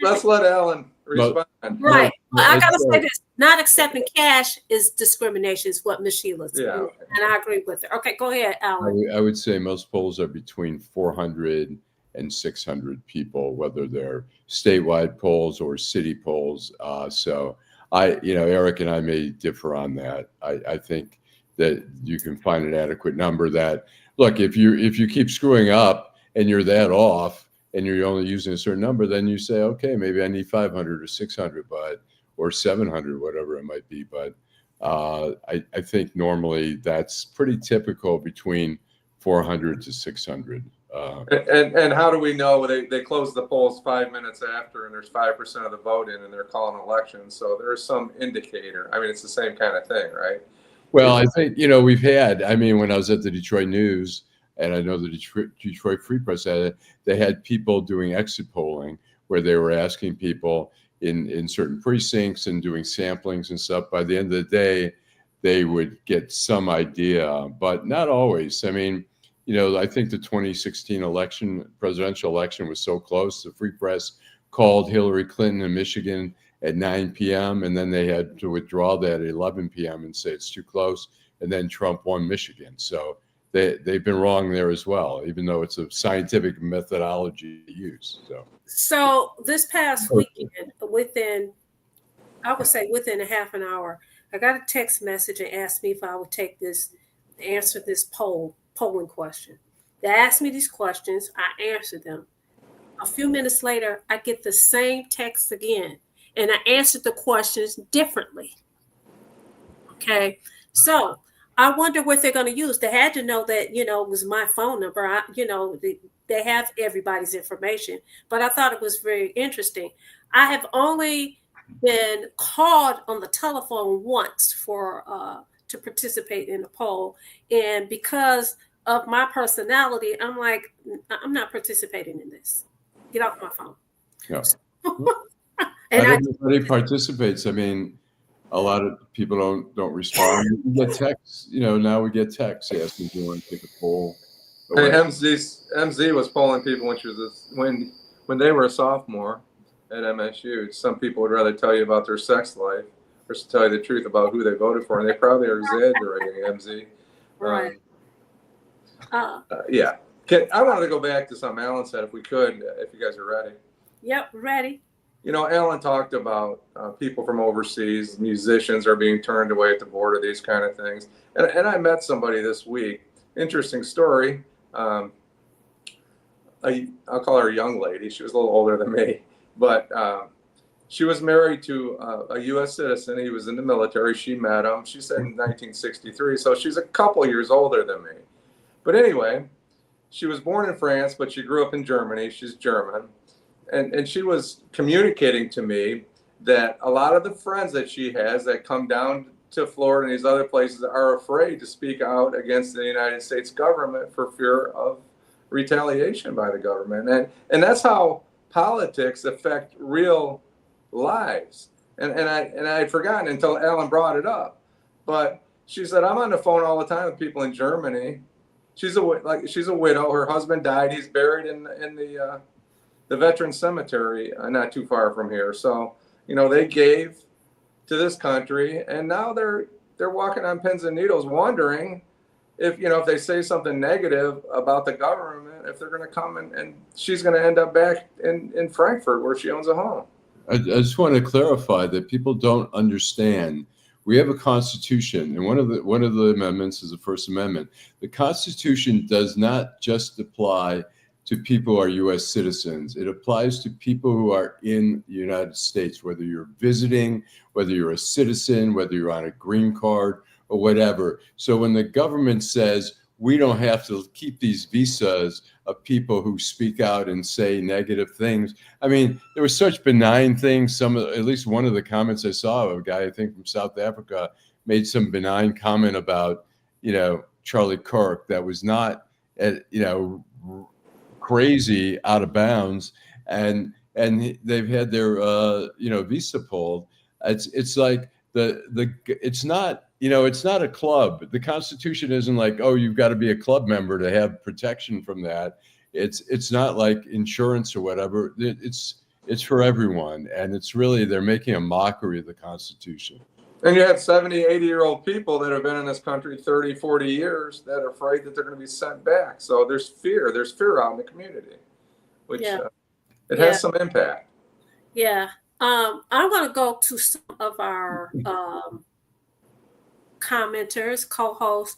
Let's let Allan respond. Right. I got to say this. Not accepting cash is discrimination, is what Ms. Sheila said. Yeah. And I agree with her. Okay, go ahead, Allan. I would say most polls are between 400 and 600 people, whether they're statewide polls or city polls. So Eric and I may differ on that. I think that you can find an adequate number that, look, if you keep screwing up and you're that off and you're only using a certain number, then you say, okay, maybe I need 500 or 600, or 700, whatever it might be. But I think normally that's pretty typical between 400 to 600. And how do we know they close the polls 5 minutes after and there's 5% of the vote in and they're calling elections? So there's some indicator. I mean, it's the same kind of thing, right? Well, I think, we've had, when I was at the Detroit News, and I know the Detroit Free Press had it, they had people doing exit polling where they were asking people in certain precincts and doing samplings and stuff. By the end of the day, they would get some idea, but not always. I think the 2016 presidential election was so close. The Free Press called Hillary Clinton in Michigan at 9 p.m. and then they had to withdraw that at 11 p.m. and say it's too close. And then Trump won Michigan. So they've been wrong there as well, even though it's a scientific methodology to use. So this past weekend, within a half an hour, I got a text message and asked me if I would answer this polling question. They asked me these questions. I answered them. A few minutes later, I get the same text again, and I answered the questions differently. Okay, so I wonder what they're going to use. They had to know that, it was my phone number. They have everybody's information, but I thought it was very interesting. I have only been called on the telephone once to participate in a poll, and because of my personality, I'm like, I'm not participating in this. Get off my phone. Yeah. And everybody participates. a lot of people don't respond. We get texts, now we get texts asking, do you want to take a poll? Hey, MZ was polling people when they were a sophomore at MSU. Some people would rather tell you about their sex life or tell you the truth about who they voted for, and they probably are exaggerating, MZ. Right. Yeah. I wanted to go back to something Allan said, if we could, if you guys are ready. Yep, ready. Allan talked about people from overseas, musicians are being turned away at the border, these kind of things. And I met somebody this week. Interesting story. I'll call her a young lady. She was a little older than me, but she was married to a U.S. citizen. He was in the military. She met him. She said in 1963, so she's a couple years older than me. But anyway, she was born in France, but she grew up in Germany. She's German. And she was communicating to me that a lot of the friends that she has that come down to Florida and these other places are afraid to speak out against the United States government for fear of retaliation by the government. And that's how politics affect real lives. And I had forgotten until Allan brought it up. But she said, I'm on the phone all the time with people in Germany. She's a widow. Her husband died. He's buried in the veteran cemetery not too far from here. So, they gave to this country, and now they're walking on pins and needles, wondering if they say something negative about the government, if they're going to come and she's going to end up back in Frankfurt where she owns a home. I just want to clarify that people don't understand. We have a Constitution, and one of the amendments is the First Amendment. The Constitution does not just apply to people who are U.S. citizens. It applies to people who are in the United States, whether you're visiting, whether you're a citizen, whether you're on a green card or whatever. So when the government says we don't have to keep these visas of people who speak out and say negative things, I mean, there were such benign things. At least one of the comments I saw of a guy, I think from South Africa, made some benign comment about, Charlie Kirk that was not, crazy out of bounds, and they've had their visa pulled. It's like it's not a club. The Constitution isn't like, oh, you've got to be a club member to have protection from that. It's not like insurance or whatever. It's for everyone, and it's really, they're making a mockery of the Constitution. And you have 70, 80-year-old people that have been in this country 30, 40 years that are afraid that they're going to be sent back. So there's fear. There's fear out in the community, which it has some impact. Yeah. I'm going to go to some of our commenters, co-hosts.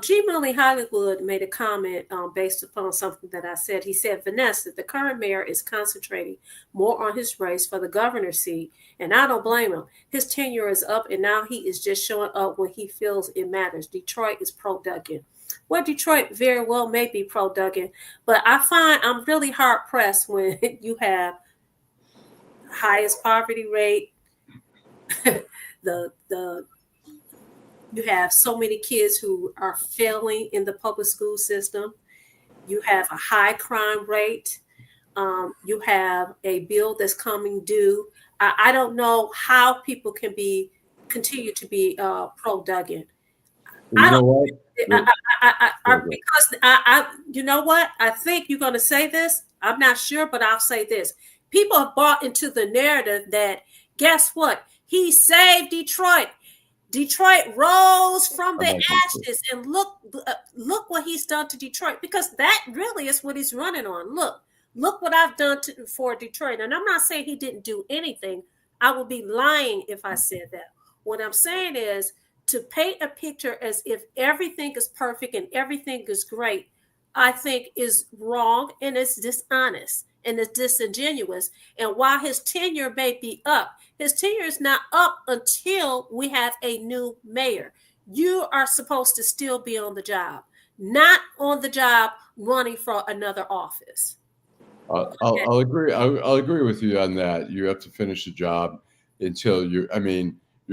G. Millie Hollywood made a comment based upon something that I said. He said, Vanessa, the current mayor is concentrating more on his race for the governor's seat, and I don't blame him. His tenure is up, and now he is just showing up when he feels it matters. Detroit is pro-Duggan. Well, Detroit very well may be pro-Duggan, but I find I'm really hard-pressed when you have highest poverty rate, you have so many kids who are failing in the public school system. You have a high crime rate. You have a bill that's coming due. I don't know how people can continue to be pro-Duggan. Because you know what? I think you're going to say this. I'm not sure, but I'll say this. People have bought into the narrative that, guess what? He saved Detroit. Detroit rose from the ashes, and look what he's done to Detroit, because that really is what he's running on. Look what I've done for Detroit. And I'm not saying he didn't do anything. I would be lying if I said that. What I'm saying is to paint a picture as if everything is perfect and everything is great, I think is wrong, and it's dishonest and it's disingenuous. And while his tenure may be up, his tenure is not up until we have a new mayor. You are supposed to still be on the job, not on the job running for another office. I'll agree. I'll agree with you on that. You have to finish the job until you're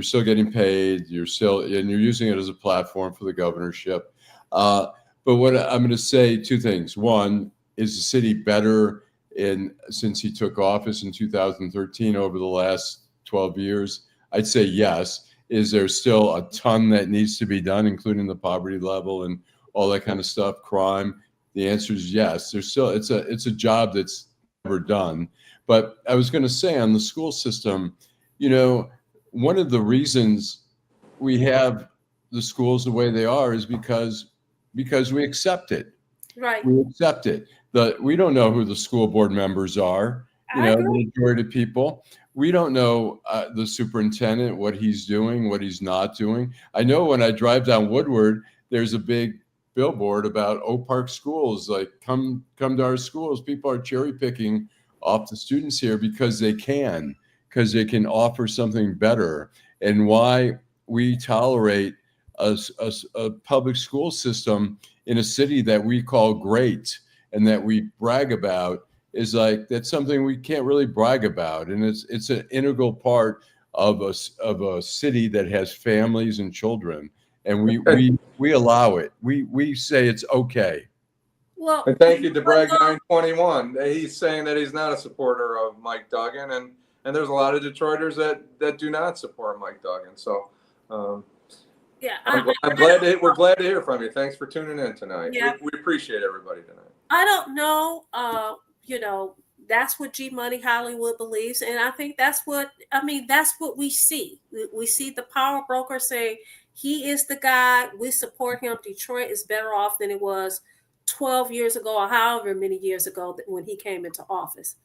still getting paid. You're using it as a platform for the governorship. But what I'm going to say, two things. One, is the city better since he took office in 2013 over the last 12 years? I'd say yes. Is there still a ton that needs to be done, including the poverty level and all that kind of stuff, crime? The answer is yes. There's still, it's a job that's never done. But I was going to say on the school system, you know, one of the reasons we have the schools the way they are is because we accept it. Right. We accept it. We don't know who the school board members are. You know, the majority of people. We don't know the superintendent, what he's doing, what he's not doing. I know when I drive down Woodward, there's a big billboard about Oak Park schools, like come to our schools. People are cherry picking off the students here because they can offer something better. And why we tolerate a public school system in a city that we call great and that we brag about is like, that's something we can't really brag about. And it's an integral part of a city that has families and children. And we allow it. We say it's okay. Well, and thank you to Bragg 921. He's saying that he's not a supporter of Mike Duggan, and there's a lot of Detroiters that do not support Mike Duggan. So yeah, we're glad to hear from you. Thanks for tuning in tonight. Yeah. We appreciate everybody tonight. I don't know, you know, that's what G Money Hollywood believes, and I think that's what we see. We see the power broker saying he is the guy. We support him. Detroit is better off than it was 12 years ago or however many years ago when he came into office.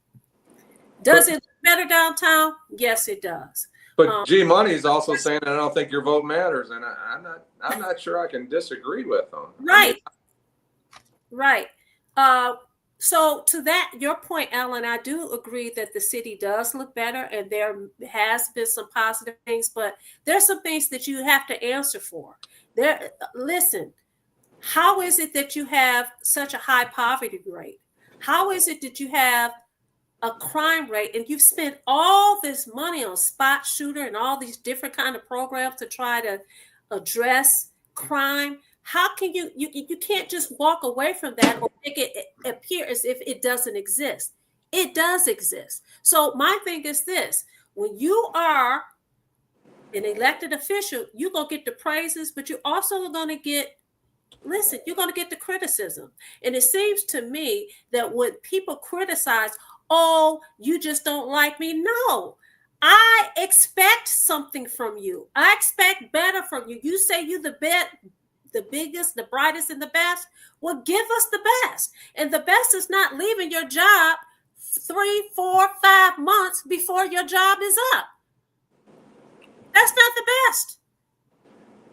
Does it look better downtown? Yes, it does. But G Money is also saying that I don't think your vote matters, and I'm not sure I can disagree with him. Right. Right. So to that, your point, Allan, I do agree that the city does look better and there has been some positive things, but there's some things that you have to answer for. Listen, how is it that you have such a high poverty rate? How is it that you have a crime rate and you've spent all this money on spot shooter and all these different kind of programs to try to address crime? How can you can't just walk away from that or make it appear as if it doesn't exist. It does exist. So my thing is this: when you are an elected official, you're going to get the praises, but you're also going to get, you're going to get the criticism. And it seems to me that when people criticize, oh, you just don't like me. No, I expect something from you. I expect better from you. You say you the biggest, the brightest, and the best. Well, give us the best. And the best is not leaving your job 3, 4, 5 months before your job is up. That's not the best.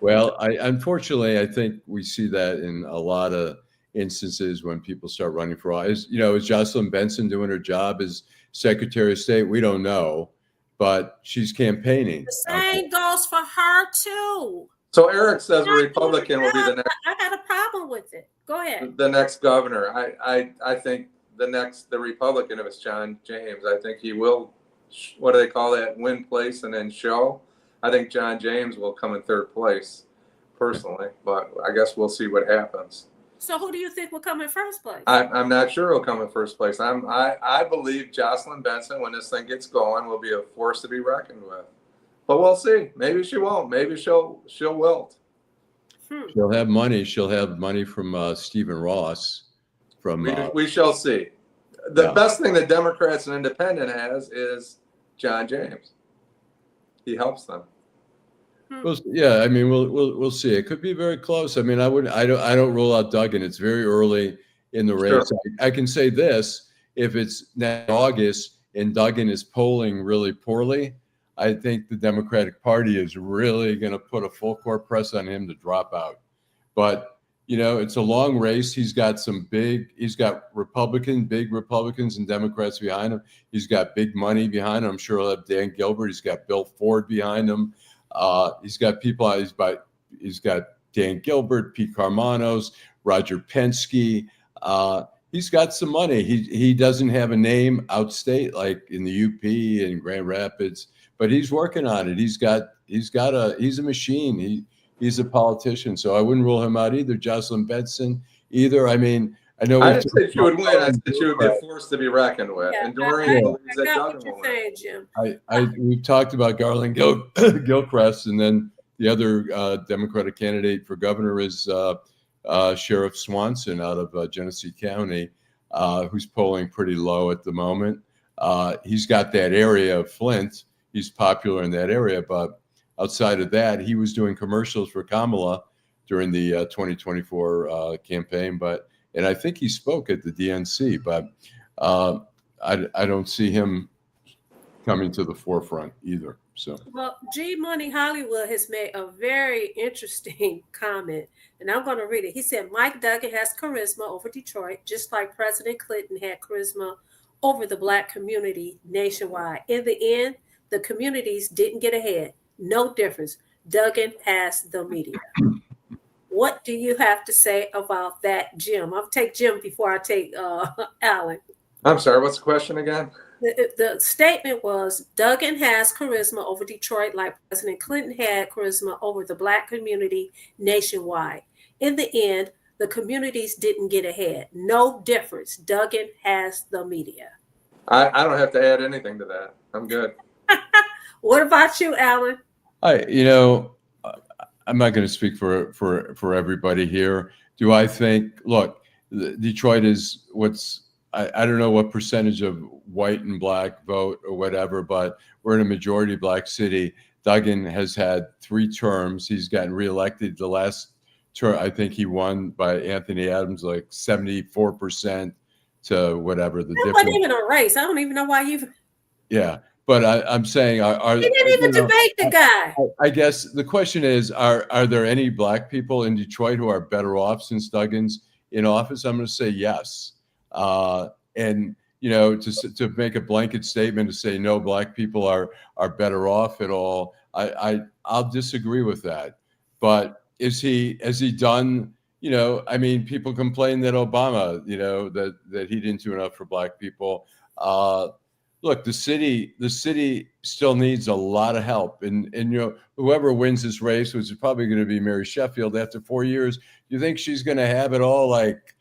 Well, unfortunately, I think we see that in a lot of instances when people start running for office. You know, is Jocelyn Benson doing her job as Secretary of State? We don't know, but she's campaigning. The same goes for her too. So Eric says a Republican will be the next. I got a problem with it. Go ahead. The next governor. I think the Republican, if it's John James, I think he will. What do they call that? Win place and then show. I think John James will come in third place, personally. But I guess we'll see what happens. So who do you think will come in first place? I'm not sure he'll come in first place. I believe Jocelyn Benson, when this thing gets going, will be a force to be reckoned with. But we'll see. Maybe she won't. Maybe she'll wilt. She'll have money. She'll have money from Stephen Ross. We shall see. The best thing that Democrats and Independent has is John James. He helps them. Well, yeah, I mean, we'll see. It could be very close. I mean, I don't rule out Duggan. It's very early in the race. Sure. I can say this: if it's next August and Duggan is polling really poorly, I think the Democratic Party is really going to put a full court press on him to drop out. But, you know, it's a long race. He's got big Republicans and Democrats behind him. He's got big money behind him. I'm sure he'll have Dan Gilbert. He's got Bill Ford behind him. He's got people. He's got Dan Gilbert, Pete Carmanos, Roger Penske. He's got some money. He doesn't have a name outstate like in the UP and Grand Rapids, but he's working on it. He's a machine. He's a politician. So I wouldn't rule him out either. Jocelyn Benson either. I mean, I know. I we've didn't say talked she would about win. I Garland said she would be a Gilchrist. force to be reckoned with. Yeah, And Dorian believes I that got Duggan what you're will win. saying, Jim. We've talked about Garland Gilchrist, and then the other Democratic candidate for governor is Sheriff Swanson out of Genesee County, who's polling pretty low at the moment. He's got that area of Flint. He's popular in that area, but outside of that, he was doing commercials for Kamala during the 2024 campaign. And I think he spoke at the DNC, but I don't see him coming to the forefront either. So, Well, G Money Hollywood has made a very interesting comment, and I'm going to read it. He said, Mike Duggan has charisma over Detroit, just like President Clinton had charisma over the Black community nationwide. In the end, the communities didn't get ahead. No difference. Duggan has the media. What do you have to say about that, Jim? I'll take Jim before I take Allan. I'm sorry, what's the question again? The statement was Duggan has charisma over Detroit like President Clinton had charisma over the Black community nationwide. In the end, the communities didn't get ahead. No difference. Duggan has the media. I don't have to add anything to that. I'm good. What about you, Allan? I'm not going to speak for everybody here. Do I think? Look, Detroit is I don't know what percentage of white and Black vote or whatever, but we're in a majority Black city. Duggan has had 3 terms. He's gotten reelected the last term. I think he won by Anthony Adams like 74% to whatever the difference. Wasn't even a race. I don't even know why you. Yeah, but I'm saying, He didn't even debate the guy. I guess the question is, are there any Black people in Detroit who are better off since Duggan's in office? I'm going to say yes. And to make a blanket statement to say no Black people are better off at all, I'll disagree with that. But has he done? I mean, people complain that Obama, that he didn't do enough for Black people. Look, the city still needs a lot of help, and whoever wins this race, which is probably going to be Mary Sheffield after 4 years, you think she's going to have it all? Like,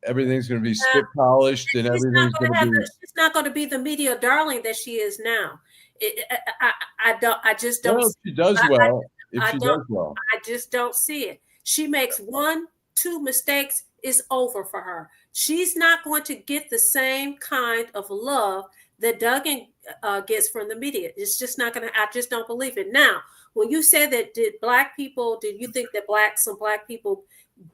everything's going to be spit polished, and everything's going to be. She's not going to be the media darling that she is now. I just don't. Well, she does well. I just don't see it. She makes 1-2 mistakes, it's over for her. She's not going to get the same kind of love that Duggan gets from the media. It's just not going to. I just don't believe it. Now, when you said that, did you think that some Black people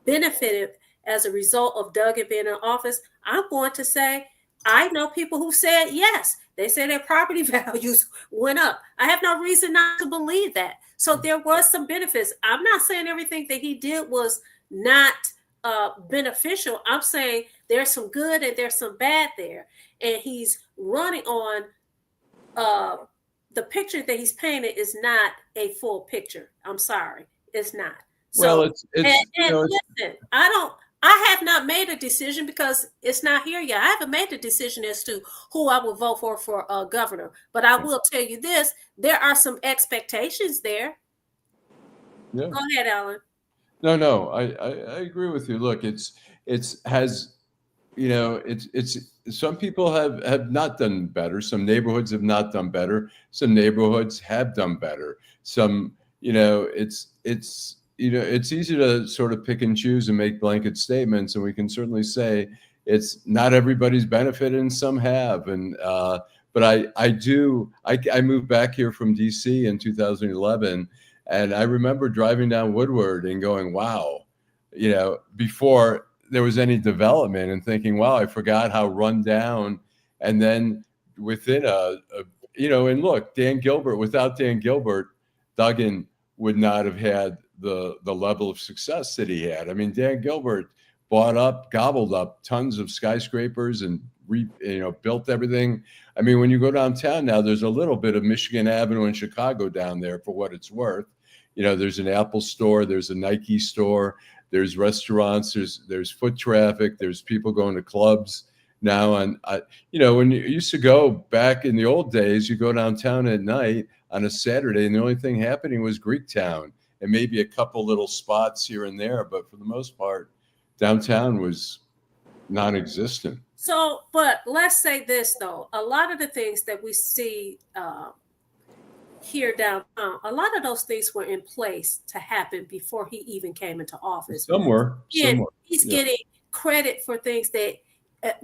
benefited as a result of Duggan being in office? I'm going to say I know people who said yes. They say their property values went up. I have no reason not to believe that. So there was some benefits. I'm not saying everything that he did was not beneficial. I'm saying there's some good and there's some bad there. And he's running on the picture that he's painted is not a full picture. I'm sorry. It's not. So, well, listen, I have not made a decision because it's not here yet. I haven't made a decision as to who I will vote for governor. But I will tell you this: there are some expectations there. Yeah. Go ahead, Allan. No, I agree with you. Look, it's some people have not done better. Some neighborhoods have not done better. Some neighborhoods have done better. Some, it's easy to sort of pick and choose and make blanket statements, and we can certainly say it's not everybody's benefited and some have. And but I moved back here from DC in 2011, and I remember driving down Woodward and going, wow, before there was any development, and thinking, wow, I forgot how run down. And then within and look, without Dan Gilbert, Duggan would not have had the level of success that he had. I mean, Dan Gilbert gobbled up tons of skyscrapers and built everything. I mean, when you go downtown now, there's a little bit of Michigan Avenue in Chicago down there for what it's worth. There's an Apple store, there's a Nike store, there's restaurants, there's foot traffic, there's people going to clubs now. And when you used to go back in the old days, you go downtown at night on a Saturday, and the only thing happening was Greektown and maybe a couple little spots here and there. But for the most part, downtown was non-existent. So, but let's say this though, a lot of the things that we see here downtown, a lot of those things were in place to happen before he even came into office. Somewhere. He's getting credit for things that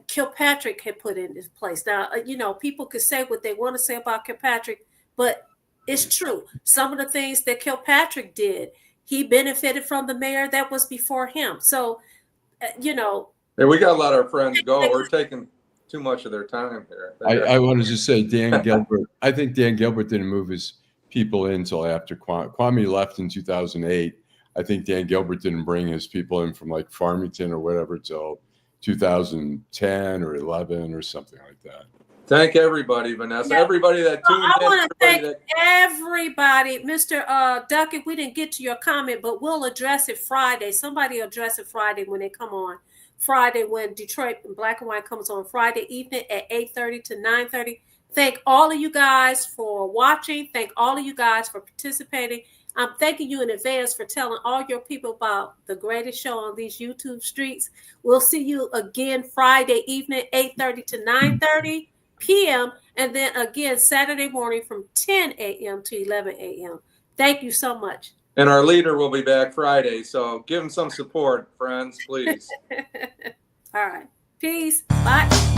Kilpatrick had put in place. Now, people could say what they want to say about Kilpatrick, but it's true. Some of the things that Kilpatrick did, he benefited from the mayor that was before him. So, Hey, we got to let our friends go. We're taking too much of their time here. I wanted to say Dan Gilbert. I think Dan Gilbert didn't move his people in until after Kwame left in 2008. I think Dan Gilbert didn't bring his people in from like Farmington or whatever till 2010 or 11 or something like that. Thank everybody, Vanessa. Yeah. Everybody that tuned in. I want to thank everybody. Mr. Duckett, we didn't get to your comment, but we'll address it Friday. Somebody will address it Friday when they come on. Friday when Detroit Black and White comes on Friday evening at 8:30 to 9:30. Thank all of you guys for watching. Thank all of you guys for participating. I'm thanking you in advance for telling all your people about the greatest show on these YouTube streets. We'll see you again Friday evening, 8:30 to 9:30 p.m. And then again Saturday morning from 10 a.m. to 11 a.m. Thank you so much. And our leader will be back Friday, so give him some support, friends, please. All right. Peace. Bye.